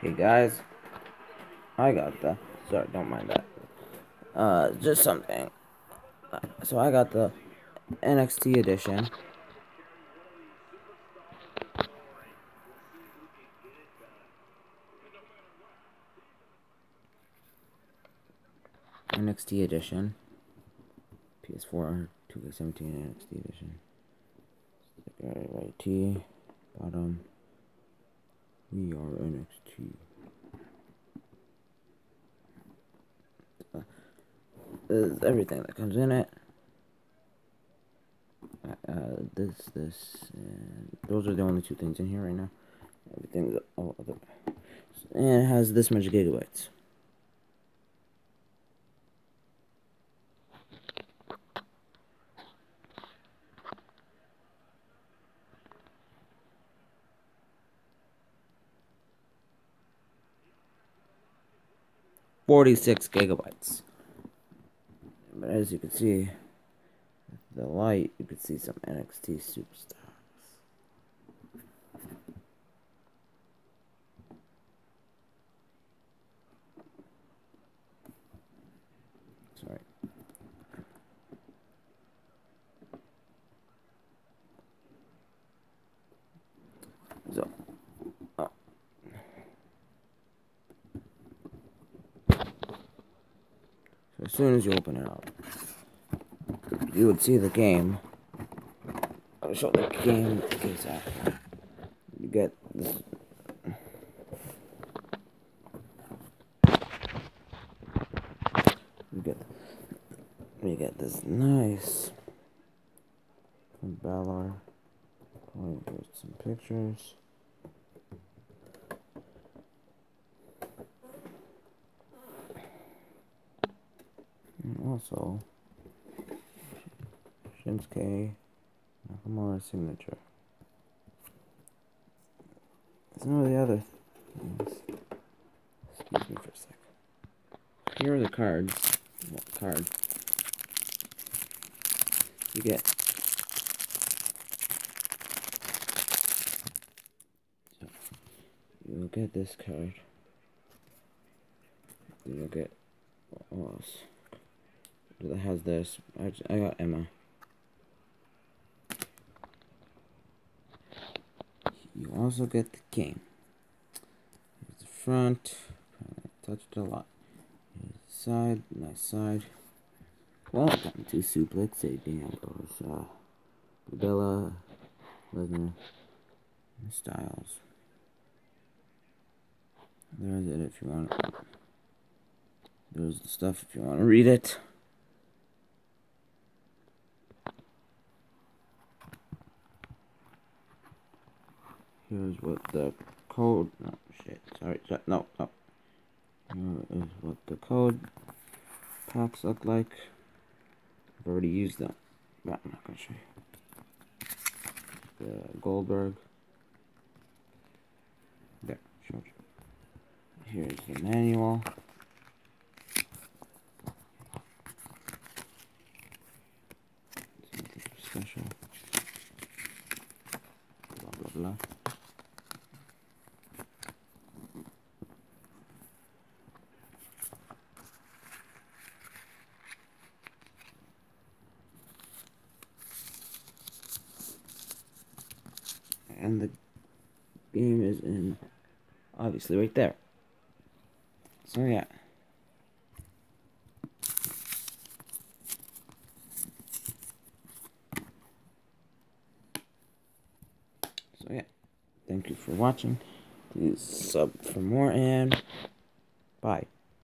Hey guys, I got the. Sorry, don't mind that. Just something. So I got the NXT edition. NXT edition. PS4 2K17 NXT edition. Right T. Bottom. We are NXT. This is everything that comes in it. This, and those are the only two things in here right now. Everything's all other. And it has this much gigabytes. $46 gigabytes. But as you can see, the light, you can see some NXT superstars. Sorry. So, so as soon as you open it up, you would see the game. I'll show the game ASAP. You get this. You get this nice from Balor. Here's some pictures. And also Shinsuke Nakamura signature. Some of the other things. Excuse me for a sec. Here are the cards. What card? You get. So you'll get this card. Then you'll get. What else? That has this. I got Emma. You also get the game. Here's the front. I touched a lot. Here's the side. Nice side. Welcome to Suplex Ambrose. Bella, Lesnar, and Styles. There's it if you want. There's the stuff if you want to read it. Here's what the code. No, shit. Sorry. No. Here is what the code packs look like. I've already used them, but I'm not going to show you. The Goldberg. There, showed you. Here's the manual. It's nothing special. Blah, blah, blah. And the game is in, obviously, right there. So yeah. Thank you for watching. Please sub for more and bye.